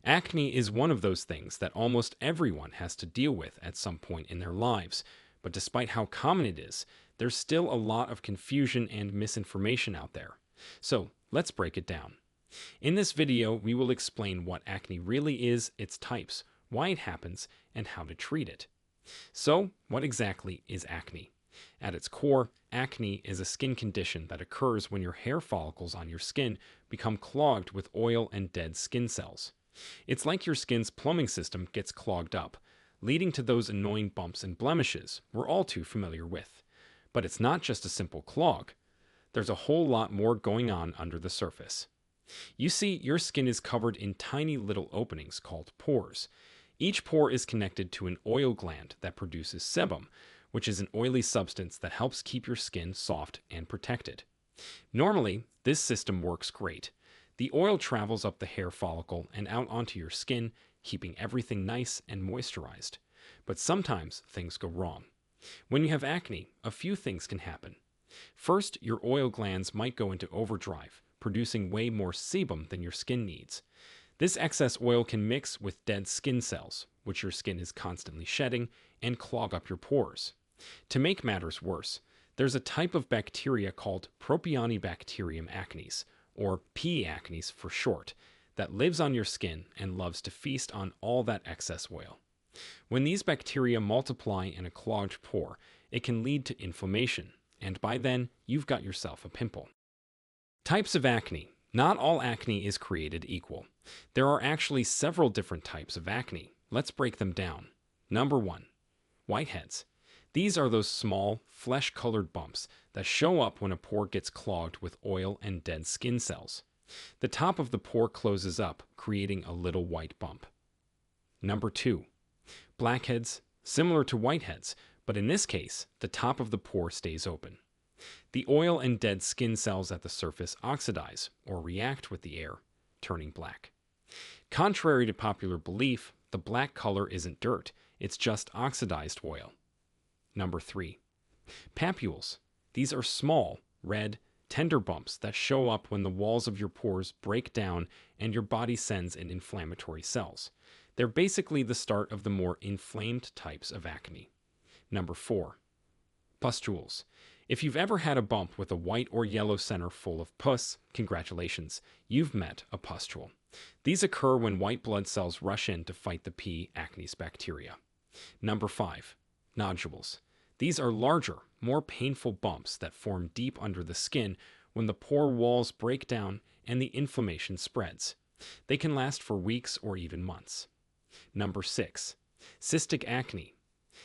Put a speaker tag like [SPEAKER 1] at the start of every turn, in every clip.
[SPEAKER 1] Acne is one of those things that almost everyone has to deal with at some point in their lives, but despite how common it is, there's still a lot of confusion and misinformation out there. So let's break it down. In this video, we will explain what acne really is, its types, why it happens, and how to treat it. So, what exactly is acne? At its core, acne is a skin condition that occurs when your hair follicles on your skin become clogged with oil and dead skin cells. It's like your skin's plumbing system gets clogged up, leading to those annoying bumps and blemishes we're all too familiar with. But it's not just a simple clog. There's a whole lot more going on under the surface. You see, your skin is covered in tiny little openings called pores. Each pore is connected to an oil gland that produces sebum, which is an oily substance that helps keep your skin soft and protected. Normally, this system works great. The oil travels up the hair follicle and out onto your skin, keeping everything nice and moisturized. But sometimes things go wrong. When you have acne, a few things can happen. First, your oil glands might go into overdrive, producing way more sebum than your skin needs. This excess oil can mix with dead skin cells, which your skin is constantly shedding, and clog up your pores. To make matters worse, there's a type of bacteria called Propionibacterium acnes, or P. acnes for short, that lives on your skin and loves to feast on all that excess oil. When these bacteria multiply in a clogged pore, it can lead to inflammation, and by then, you've got yourself a pimple. Types of acne. Not all acne is created equal. There are actually several different types of acne. Let's break them down. Number 1. Whiteheads. These are those small, flesh-colored bumps that show up when a pore gets clogged with oil and dead skin cells. The top of the pore closes up, creating a little white bump. Number 2. Blackheads. Similar to whiteheads, but in this case, the top of the pore stays open. The oil and dead skin cells at the surface oxidize or react with the air, turning black. Contrary to popular belief, the black color isn't dirt, it's just oxidized oil. Number 3. Papules. These are small, red, tender bumps that show up when the walls of your pores break down and your body sends in inflammatory cells. They're basically the start of the more inflamed types of acne. Number 4. Pustules. If you've ever had a bump with a white or yellow center full of pus, congratulations, you've met a pustule. These occur when white blood cells rush in to fight the P. acnes bacteria. Number 5. Nodules. These are larger, more painful bumps that form deep under the skin when the pore walls break down and the inflammation spreads. They can last for weeks or even months. Number 6. Cystic acne.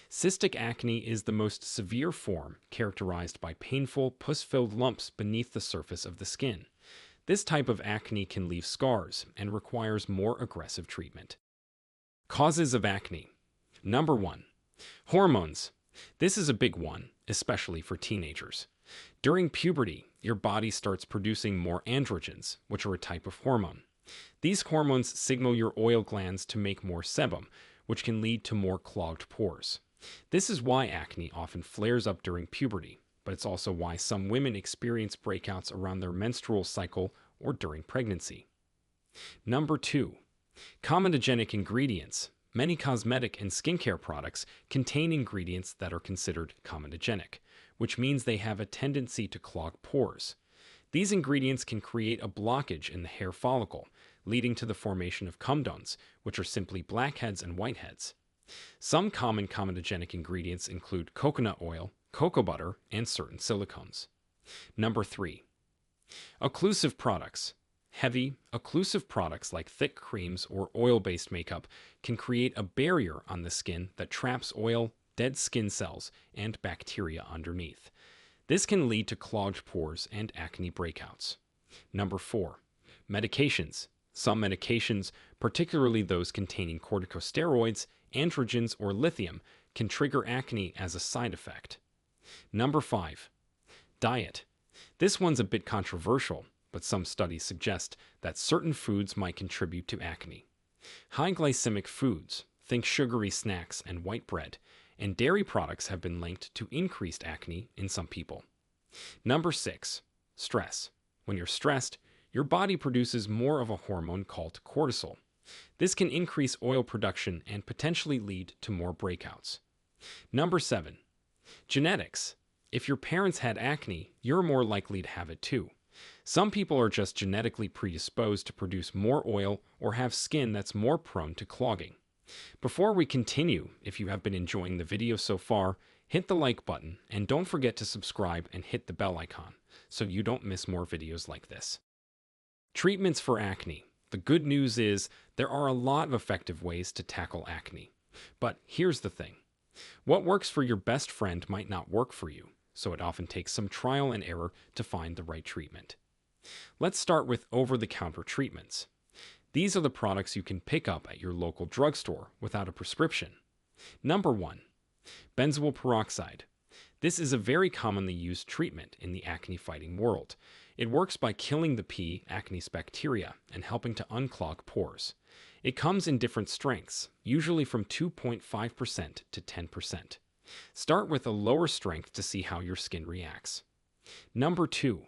[SPEAKER 1] Cystic acne is the most severe form, characterized by painful, pus-filled lumps beneath the surface of the skin. This type of acne can leave scars and requires more aggressive treatment. Causes of acne. Number 1. Hormones. This is a big one, especially for teenagers. During puberty, your body starts producing more androgens, which are a type of hormone. These hormones signal your oil glands to make more sebum, which can lead to more clogged pores. This is why acne often flares up during puberty, but it's also why some women experience breakouts around their menstrual cycle or during pregnancy. Number 2. Comedogenic ingredients. Many cosmetic and skincare products contain ingredients that are considered comedogenic, which means they have a tendency to clog pores. These ingredients can create a blockage in the hair follicle, leading to the formation of comedones, which are simply blackheads and whiteheads. Some common comedogenic ingredients include coconut oil, cocoa butter, and certain silicones. Number 3. Occlusive products. Heavy, occlusive products like thick creams or oil-based makeup can create a barrier on the skin that traps oil, dead skin cells, and bacteria underneath. This can lead to clogged pores and acne breakouts. Number 4. Medications. Some medications, particularly those containing corticosteroids, androgens, or lithium, can trigger acne as a side effect. Number 5. Diet. This one's a bit controversial, but some studies suggest that certain foods might contribute to acne. High glycemic foods, think sugary snacks and white bread, and dairy products have been linked to increased acne in some people. Number 6. Stress. When you're stressed, your body produces more of a hormone called cortisol. This can increase oil production and potentially lead to more breakouts. Number 7. Genetics. If your parents had acne, you're more likely to have it too. Some people are just genetically predisposed to produce more oil or have skin that's more prone to clogging. Before we continue, if you have been enjoying the video so far, hit the like button and don't forget to subscribe and hit the bell icon so you don't miss more videos like this. Treatments for acne. The good news is there are a lot of effective ways to tackle acne. But here's the thing. What works for your best friend might not work for you, so it often takes some trial and error to find the right treatment. Let's start with over-the-counter treatments. These are the products you can pick up at your local drugstore without a prescription. Number 1. Benzoyl peroxide. This is a very commonly used treatment in the acne-fighting world. It works by killing the P. acnes bacteria and helping to unclog pores. It comes in different strengths, usually from 2.5% to 10%. Start with a lower strength to see how your skin reacts. Number 2.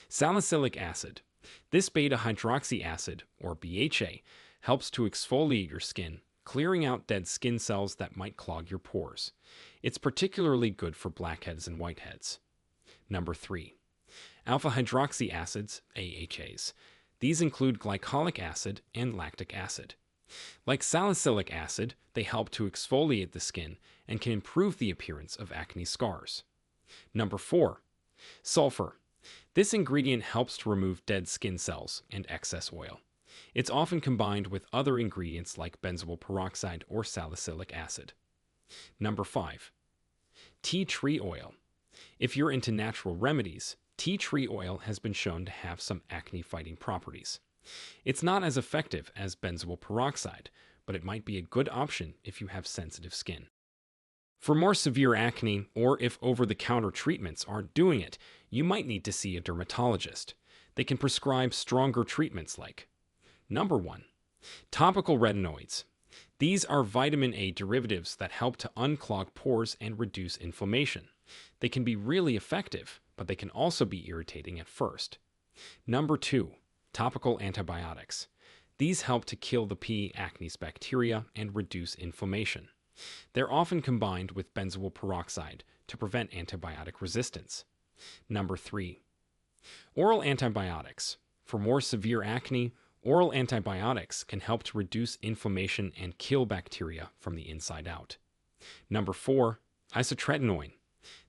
[SPEAKER 1] Salicylic acid. This beta-hydroxy acid, or BHA, helps to exfoliate your skin, clearing out dead skin cells that might clog your pores. It's particularly good for blackheads and whiteheads. Number 3. Alpha-hydroxy acids, AHAs. These include glycolic acid and lactic acid. Like salicylic acid, they help to exfoliate the skin and can improve the appearance of acne scars. Number 4. Sulfur. This ingredient helps to remove dead skin cells and excess oil. It's often combined with other ingredients like benzoyl peroxide or salicylic acid. Number 5. Tea tree oil. If you're into natural remedies, tea tree oil has been shown to have some acne-fighting properties. It's not as effective as benzoyl peroxide, but it might be a good option if you have sensitive skin. For more severe acne, or if over-the-counter treatments aren't doing it, you might need to see a dermatologist. They can prescribe stronger treatments like Number 1. Topical retinoids. These are vitamin A derivatives that help to unclog pores and reduce inflammation. They can be really effective, but they can also be irritating at first. Number 2. Topical antibiotics. These help to kill the P. acnes bacteria and reduce inflammation. They're often combined with benzoyl peroxide to prevent antibiotic resistance. Number 3. Oral antibiotics. For more severe acne, oral antibiotics can help to reduce inflammation and kill bacteria from the inside out. Number 4. Isotretinoin.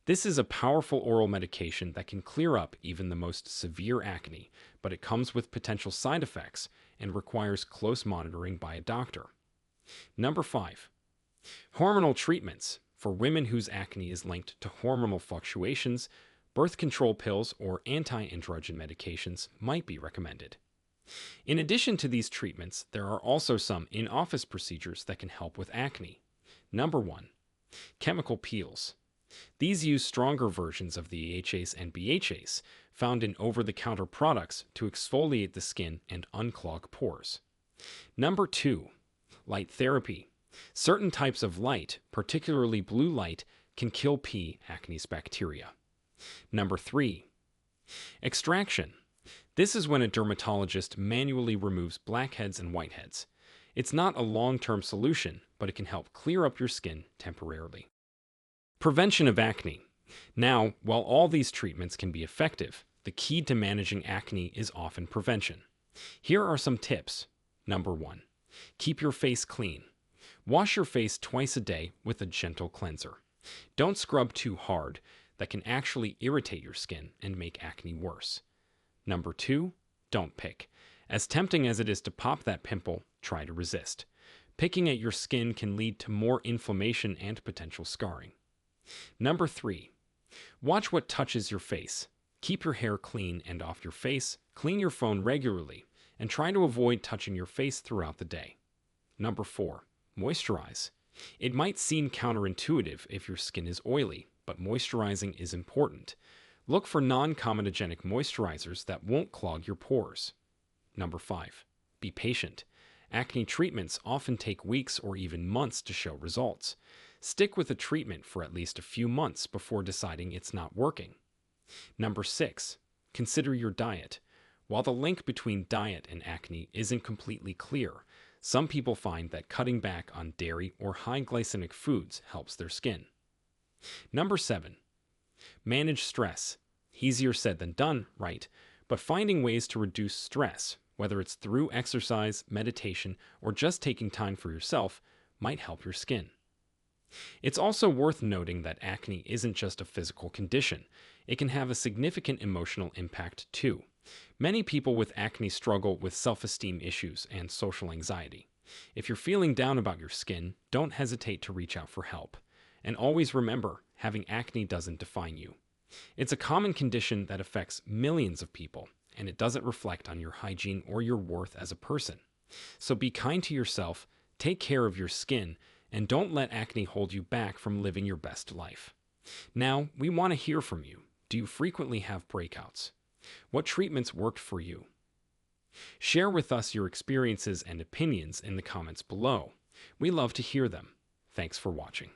[SPEAKER 1] This is a powerful oral medication that can clear up even the most severe acne, but it comes with potential side effects and requires close monitoring by a doctor. Number 5. Hormonal treatments. For women whose acne is linked to hormonal fluctuations, birth control pills or anti-androgen medications might be recommended. In addition to these treatments, there are also some in-office procedures that can help with acne. Number 1. Chemical peels. These use stronger versions of the AHAs and BHAs found in over-the-counter products to exfoliate the skin and unclog pores. Number 2. Light therapy. Certain types of light, particularly blue light, can kill P. acnes bacteria. Number 3. Extraction. This is when a dermatologist manually removes blackheads and whiteheads. It's not a long-term solution, but it can help clear up your skin temporarily. Prevention of acne. Now, while all these treatments can be effective, the key to managing acne is often prevention. Here are some tips. Number 1. Keep your face clean. Wash your face twice a day with a gentle cleanser. Don't scrub too hard. That can actually irritate your skin and make acne worse. Number 2. Don't pick. As tempting as it is to pop that pimple, try to resist. Picking at your skin can lead to more inflammation and potential scarring. Number 3. Watch what touches your face. Keep your hair clean and off your face, clean your phone regularly, and try to avoid touching your face throughout the day. Number 4. Moisturize. It might seem counterintuitive if your skin is oily, but moisturizing is important. Look for non-comedogenic moisturizers that won't clog your pores. Number 5. Be patient. Acne treatments often take weeks or even months to show results. Stick with a treatment for at least a few months before deciding it's not working. Number 6. Consider your diet. While the link between diet and acne isn't completely clear, Some people find that cutting back on dairy or high glycemic foods helps their skin. Number 7. Manage stress. Easier said than done, right? But finding ways to reduce stress, whether it's through exercise, meditation, or just taking time for yourself, might help your skin. It's also worth noting that acne isn't just a physical condition. It can have a significant emotional impact too. Many people with acne struggle with self-esteem issues and social anxiety. If you're feeling down about your skin, don't hesitate to reach out for help. And always remember, having acne doesn't define you. It's a common condition that affects millions of people, and it doesn't reflect on your hygiene or your worth as a person. So be kind to yourself, take care of your skin, and don't let acne hold you back from living your best life. Now, we want to hear from you. Do you frequently have breakouts? What treatments worked for you? Share with us your experiences and opinions in the comments below. We love to hear them. Thanks for watching.